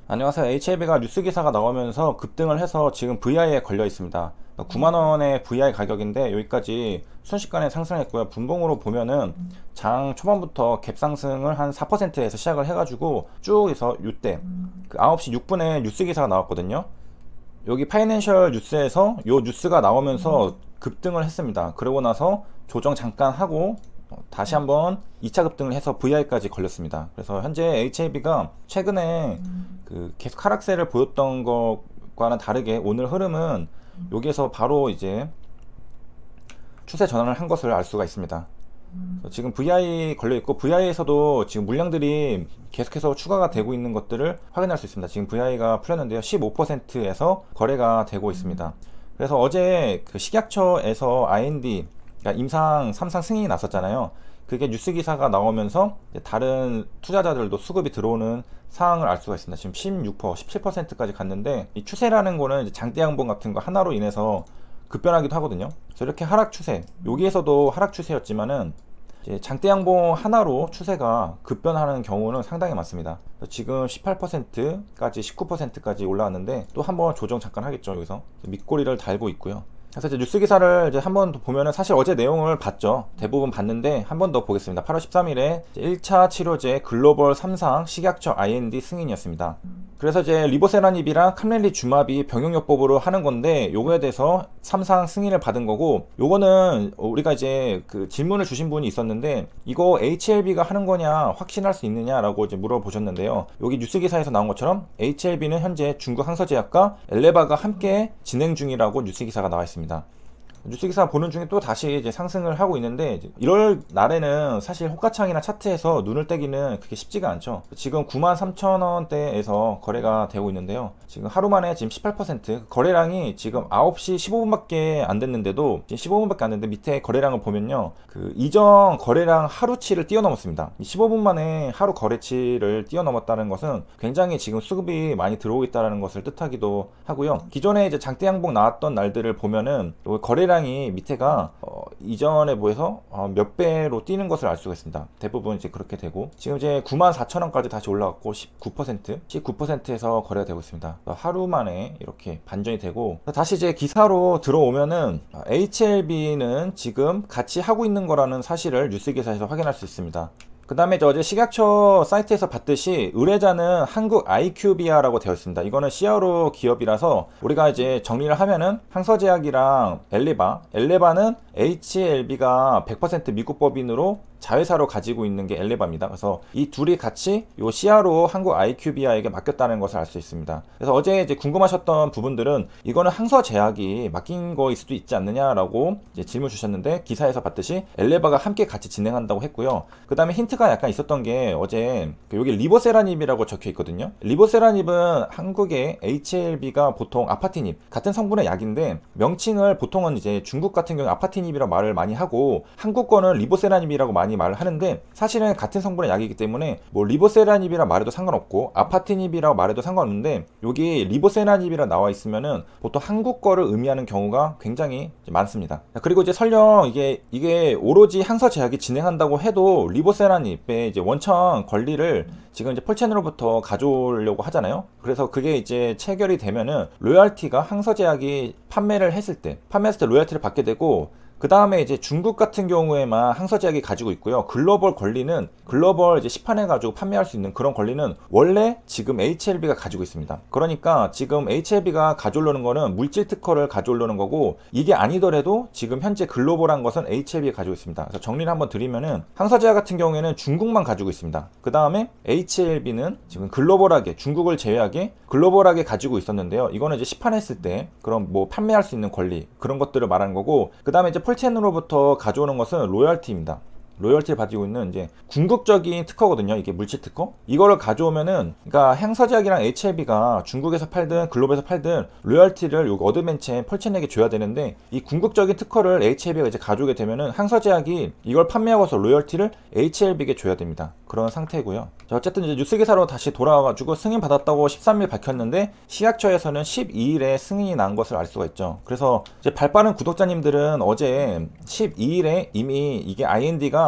안녕하세요. HLB가 뉴스 기사가 나오면서 급등을 해서 지금 VI에 걸려 있습니다. 9만원의 VI 가격인데 여기까지 순식간에 상승했고요. 분봉으로 보면은 장 초반부터 갭 상승을 한 4%에서 시작을 해가지고 쭉 해서 이때 9시 6분에 뉴스 기사가 나왔거든요. 여기 파이낸셜 뉴스에서 요 뉴스가 나오면서 급등을 했습니다. 그러고 나서 조정 잠깐 하고 다시 한번 2차 급등을 해서 VI까지 걸렸습니다. 그래서 현재 HLB가 최근에 계속 하락세를 보였던 것과는 다르게 오늘 흐름은 여기에서 바로 이제 추세 전환을 한 것을 알 수가 있습니다. 지금 VI 걸려 있고 VI에서도 지금 물량들이 계속해서 추가가 되고 있는 것들을 확인할 수 있습니다. 지금 VI가 풀렸는데요, 15%에서 거래가 되고 있습니다. 그래서 어제 식약처에서 IND, 그러니까 임상 3상 승인이 났었잖아요. 그게 뉴스 기사가 나오면서 다른 투자자들도 수급이 들어오는 상황을 알 수가 있습니다. 지금 16%, 17%까지 갔는데, 이 추세라는 거는 이제 장대 양봉 같은 거 하나로 인해서 급변하기도 하거든요. 그래서 이렇게 하락 추세, 여기에서도 하락 추세였지만은 이제 장대 양봉 하나로 추세가 급변하는 경우는 상당히 많습니다. 지금 18%까지 19%까지 올라왔는데 또 한번 조정 잠깐 하겠죠. 여기서 밑꼬리를 달고 있고요. 그래서 이제 뉴스 기사를 이제 한 번 더 보면은 사실 어제 내용을 봤죠. 대부분 봤는데 한 번 더 보겠습니다. 8월 13일에 1차 치료제 글로벌 3상 식약처 IND 승인이었습니다. 그래서 이제 리보세라닙이랑 캄렐리주마비 병용요법으로 하는 건데, 요거에 대해서 3상 승인을 받은 거고, 요거는 우리가 이제 질문을 주신 분이 있었는데 이거 HLB가 하는 거냐, 확신할 수 있느냐라고 이제 물어보셨는데요. 여기 뉴스 기사에서 나온 것처럼 HLB는 현재 중국 항서제약과 엘레바가 함께 진행 중이라고 뉴스 기사가 나와 있습니다. 뉴스 기사 보는 중에 또 다시 이제 상승을 하고 있는데, 이럴 날에는 사실 호가창이나 차트에서 눈을 떼기는 그게 쉽지가 않죠. 지금 93,000원대에서 거래가 되고 있는데요. 지금 하루 만에 지금 18% 거래량이 지금 9시 15분밖에 안 됐는데도, 지금 15분밖에 안 됐는데 밑에 거래량을 보면요, 이전 거래량 하루치를 뛰어넘었습니다. 15분 만에 하루 거래치를 뛰어넘었다는 것은 굉장히 지금 수급이 많이 들어오고 있다는 것을 뜻하기도 하고요. 기존에 이제 장대 양봉 나왔던 날들을 보면은 거래량 이 밑에가 이전에 비해서 몇 배로 뛰는 것을 알 수가 있습니다. 대부분 이제 그렇게 되고, 지금 이제 94,000원까지 다시 올라갔고 19%에서 거래가 되고 있습니다. 하루 만에 이렇게 반전이 되고, 다시 이제 기사로 들어오면은 HLB는 지금 같이 하고 있는 거라는 사실을 뉴스 기사에서 확인할 수 있습니다. 그 다음에 어제 식약처 사이트에서 봤듯이 의뢰자는 한국 IQVIA라고 되어 있습니다. 이거는 CRO 기업이라서 우리가 이제 정리를 하면은 항서제약이랑 엘레바는 HLB가 100% 미국 법인으로 자회사로 가지고 있는 게 엘레바입니다. 그래서 이 둘이 같이 요 CRO 한국 IQVIA에게 맡겼다는 것을 알 수 있습니다. 그래서 어제 이제 궁금하셨던 부분들은 이거는 항서제약이 맡긴 거일 수도 있지 않느냐라고 이제 질문 주셨는데, 기사에서 봤듯이 엘레바가 함께 같이 진행한다고 했고요. 그 다음에 힌트가 약간 있었던 게, 어제 여기 리보세라닙이라고 적혀 있거든요. 리보세라닙은 한국의 HLB가 보통 아파티닙 같은 성분의 약인데, 명칭을 보통은 이제 중국 같은 경우 아파티닙이라고 말을 많이 하고 한국 거는 리보세라닙이라고 많이 말을 하는데, 사실은 같은 성분의 약이기 때문에 뭐 리보세라닙이라 말해도 상관없고 아파티닙이라고 말해도 상관없는데, 여기 리보세라닙이라 나와 있으면은 보통 한국 거를 의미하는 경우가 굉장히 많습니다. 그리고 이제 설령 이게 오로지 항서제약이 진행한다고 해도 리보세라닙의 이제 원천 권리를 지금 이제 펄첸으로부터 가져오려고 하잖아요. 그래서 그게 이제 체결이 되면은 로열티가 항서제약이 판매를 했을 때 로열티를 받게 되고, 그 다음에 이제 중국 같은 경우에만 항서제약이 가지고 있고요. 글로벌 권리는, 글로벌 이제 시판해 가지고 판매할 수 있는 그런 권리는 원래 지금 HLB가 가지고 있습니다. 그러니까 지금 HLB가 가져오려는 거는 물질 특허를 가져오려는 거고, 이게 아니더라도 지금 현재 글로벌한 것은 HLB가 가지고 있습니다. 그래서 정리를 한번 드리면은, 항서제약 같은 경우에는 중국만 가지고 있습니다. 그 다음에 HLB는 지금 글로벌하게, 중국을 제외하게 글로벌하게 가지고 있었는데요. 이거는 이제 시판했을 때 그럼 뭐 판매할 수 있는 권리, 그런 것들을 말하는 거고, 그 다음에 이제 펄첸으로부터 가져오는 것은 로열티입니다. 로열티를 가지고 있는 이제 궁극적인 특허거든요. 이게 물질 특허. 이거를 가져오면은, 그러니까 항서제약이랑 HLB가 중국에서 팔든 글로벌에서 팔든 로열티를 요 어드벤체 펄첸에게 줘야 되는데, 이 궁극적인 특허를 HLB가 이제 가져오게 되면은 항서제약이 이걸 판매하고서 로열티를 HLB에게 줘야 됩니다. 그런 상태고요. 자, 어쨌든 이제 뉴스 기사로 다시 돌아와가지고 승인 받았다고 13일 밝혔는데, 식약처에서는 12일에 승인이 난 것을 알 수가 있죠. 그래서 이제 발빠른 구독자님들은 어제 12일에 이미 이게 IND가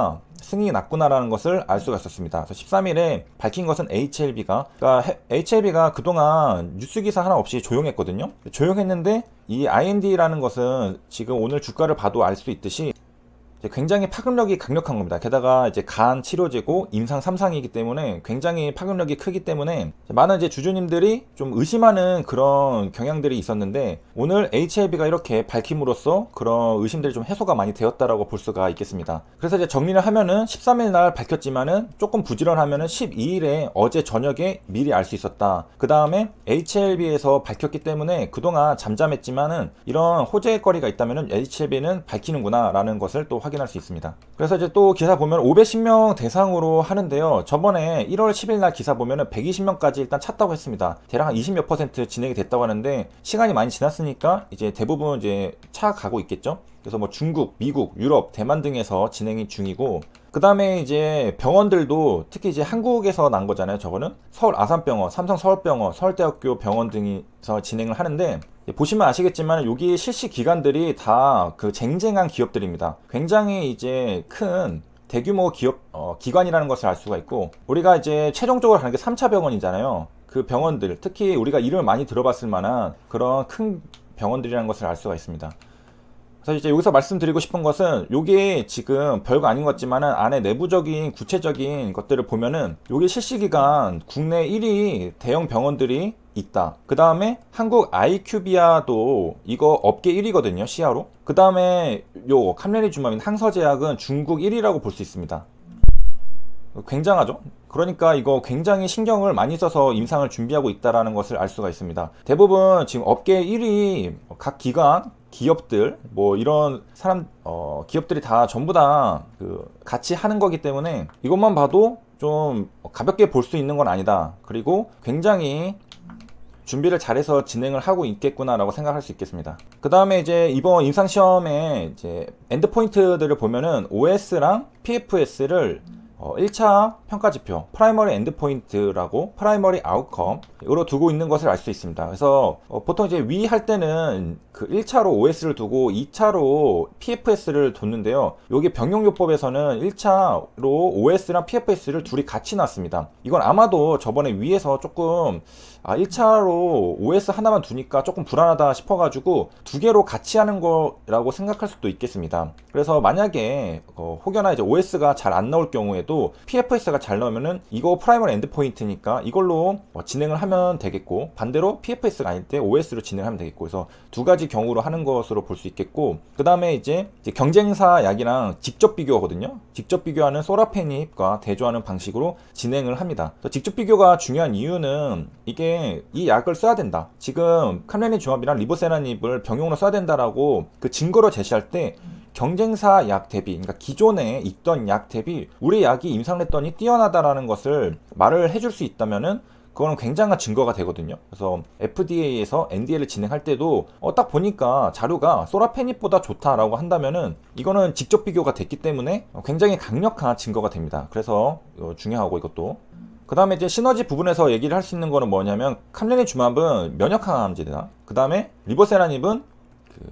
승인이 났구나라는 것을 알 수가 있었습니다. 그래서 13일에 밝힌 것은 HLB가 그동안 뉴스 기사 하나 없이 조용했거든요. 조용했는데 이 IND라는 것은 지금 오늘 주가를 봐도 알 수 있듯이 굉장히 파급력이 강력한 겁니다. 게다가 이제 간 치료제고 임상 3상이기 때문에 굉장히 파급력이 크기 때문에 많은 이제 주주님들이 좀 의심하는 그런 경향들이 있었는데, 오늘 HLB가 이렇게 밝힘으로써 그런 의심들이 좀 해소가 많이 되었다라고 볼 수가 있겠습니다. 그래서 이제 정리를 하면은 13일 날 밝혔지만은 조금 부지런하면은 12일에 어제 저녁에 미리 알 수 있었다. 그 다음에 HLB에서 밝혔기 때문에 그동안 잠잠했지만은 이런 호재거리가 있다면은 HLB는 밝히는구나 라는 것을 또 확인할 수 있습니다. 그래서 이제 또 기사 보면 510명 대상으로 하는데요. 저번에 1월 10일 날 기사 보면은 120명까지 일단 찼다고 했습니다. 대략 한 20몇 % 진행이 됐다고 하는데, 시간이 많이 지났으니까 이제 대부분 이제 차 가고 있겠죠. 그래서 뭐 중국, 미국, 유럽, 대만 등에서 진행이 중이고, 그 다음에 이제 병원들도 특히 이제 한국에서 난 거잖아요. 저거는 서울 아산병원, 삼성 서울병원, 서울대학교 병원 등에서 진행을 하는데, 보시면 아시겠지만 여기 실시 기관들이 다 그 쟁쟁한 기업들입니다. 굉장히 이제 큰 대규모 기업 기관이라는 것을 알 수가 있고, 우리가 이제 최종적으로 가는 게 3차 병원이잖아요. 그 병원들, 특히 우리가 이름을 많이 들어봤을 만한 그런 큰 병원들이라는 것을 알 수가 있습니다. 그래서 이제 여기서 말씀드리고 싶은 것은, 요게 지금 별거 아닌 것 같지만은 안에 내부적인 구체적인 것들을 보면은 요게 실시기간 국내 1위 대형 병원들이 있다. 그 다음에 한국 아이큐비아도 이거 업계 1위거든요, 시야로. 그 다음에 요 캄레니주맘인 항서제약은 중국 1위라고 볼 수 있습니다. 굉장하죠? 그러니까 이거 굉장히 신경을 많이 써서 임상을 준비하고 있다라는 것을 알 수가 있습니다. 대부분 지금 업계 1위 각 기관, 기업들, 뭐 이런 사람, 기업들이 다 전부 다 같이 하는 거기 때문에 이것만 봐도 좀 가볍게 볼 수 있는 건 아니다. 그리고 굉장히 준비를 잘해서 진행을 하고 있겠구나라고 생각할 수 있겠습니다. 그 다음에 이제 이번 임상시험에 이제 엔드포인트들을 보면은 OS랑 PFS를 1차 평가지표 프라이머리 엔드포인트라고 프라이머리 아웃컴으로 두고 있는 것을 알 수 있습니다. 그래서 보통 이제 위 할 때는 그 1차로 OS를 두고 2차로 PFS를 뒀는데요. 여기 병용요법에서는 1차로 OS랑 PFS를 둘이 같이 놨습니다. 이건 아마도 저번에 위에서 조금 1차로 OS 하나만 두니까 조금 불안하다 싶어가지고 두 개로 같이 하는 거라고 생각할 수도 있겠습니다. 그래서 만약에 혹여나 이제 OS가 잘 안 나올 경우에도 PFS가 잘 나오면은 이거 프라이머리 엔드포인트니까 이걸로 진행을 하면 되겠고, 반대로 PFS가 아닐 때 OS로 진행하면 되겠고, 그래서 두 가지 경우로 하는 것으로 볼 수 있겠고, 그 다음에 이제 경쟁사 약이랑 직접 비교거든요. 직접 비교하는 소라페닙과 대조하는 방식으로 진행을 합니다. 직접 비교가 중요한 이유는 이게 이 약을 써야 된다, 지금 캄레니주맙이랑 리보세라닙을 병용으로 써야 된다라고 그 증거로 제시할 때 경쟁사 약 대비, 그러니까 기존에 있던 약 대비 우리 약이 임상했더니 뛰어나다라는 것을 말을 해줄 수 있다면은 그거는 굉장한 증거가 되거든요. 그래서 FDA에서 NDA를 진행할 때도 딱 보니까 자료가 소라페닙보다 좋다라고 한다면은 이거는 직접 비교가 됐기 때문에 굉장히 강력한 증거가 됩니다. 그래서 중요하고, 이것도 그 다음에 이제 시너지 부분에서 얘기를 할 수 있는 거는 뭐냐면, 캄레니주맙은 면역항암제다. 그 다음에 리보세라닙은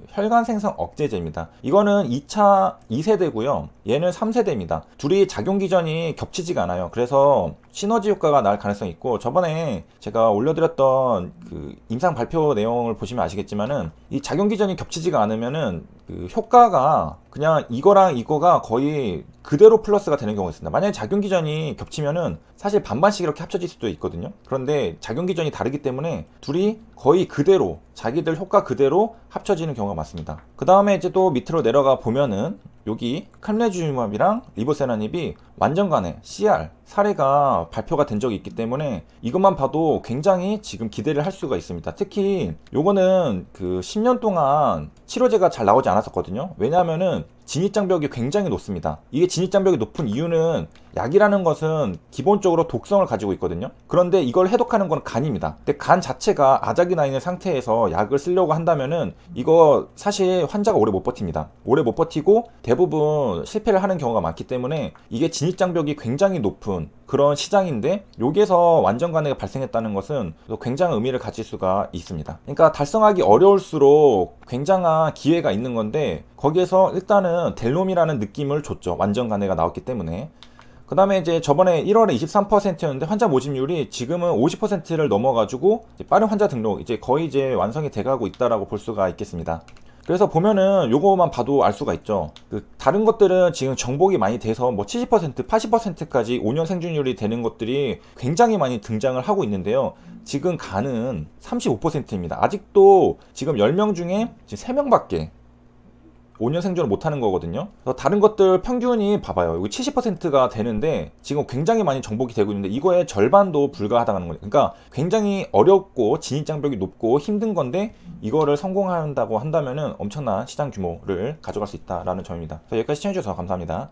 혈관 생성 억제제입니다. 이거는 2세대고요. 얘는 3세대입니다. 둘이 작용 기전이 겹치지가 않아요. 그래서 시너지 효과가 날 가능성이 있고, 저번에 제가 올려드렸던 그 임상 발표 내용을 보시면 아시겠지만은 이 작용 기전이 겹치지가 않으면은 그 효과가 그냥 이거랑 이거가 거의 그대로 플러스가 되는 경우가 있습니다. 만약에 작용 기전이 겹치면은 사실 반반씩 이렇게 합쳐질 수도 있거든요. 그런데 작용 기전이 다르기 때문에 둘이 거의 그대로, 자기들 효과 그대로 합쳐지는 경우가 많습니다. 그 다음에 이제 또 밑으로 내려가 보면은 여기 캄레니주맙이랑 리보세라닙이 완전간의 CR 사례가 발표가 된 적이 있기 때문에 이것만 봐도 굉장히 지금 기대를 할 수가 있습니다. 특히 요거는 그 10년 동안 치료제가 잘 나오지 않았었거든요. 왜냐하면은 진입장벽이 굉장히 높습니다. 이게 진입장벽이 높은 이유는 약이라는 것은 기본적으로 독성을 가지고 있거든요. 그런데 이걸 해독하는 건 간입니다. 근데 간 자체가 아작이 나 있는 상태에서 약을 쓰려고 한다면은 이거 사실 환자가 오래 못 버팁니다. 오래 못 버티고 대부분 실패를 하는 경우가 많기 때문에 이게 진입장벽이 굉장히 높은 그런 시장인데, 여기에서 완전 간해가 발생했다는 것은 굉장한 의미를 가질 수가 있습니다. 그러니까 달성하기 어려울수록 굉장한 기회가 있는 건데, 거기에서 일단은 델롬이라는 느낌을 줬죠. 완전 간해가 나왔기 때문에. 그 다음에 이제 저번에 1월에 23%였는데 환자 모집률이 지금은 50%를 넘어가지고 빠른 환자 등록 이제 거의 이제 완성이 돼가고 있다라고 볼 수가 있겠습니다. 그래서 보면은 요거만 봐도 알 수가 있죠. 다른 것들은 지금 정복이 많이 돼서 뭐 70%, 80%까지 5년 생존율이 되는 것들이 굉장히 많이 등장을 하고 있는데요. 지금 간은 35%입니다. 아직도 지금 10명 중에 지금 3명밖에 5년 생존을 못하는 거거든요. 다른 것들 평균이 봐봐요. 이거 70%가 되는데 지금 굉장히 많이 정복이 되고 있는데 이거의 절반도 불가하다는 거예요. 그러니까 굉장히 어렵고 진입장벽이 높고 힘든 건데 이거를 성공한다고 한다면은 엄청난 시장 규모를 가져갈 수 있다라는 점입니다. 여기까지 시청해주셔서 감사합니다.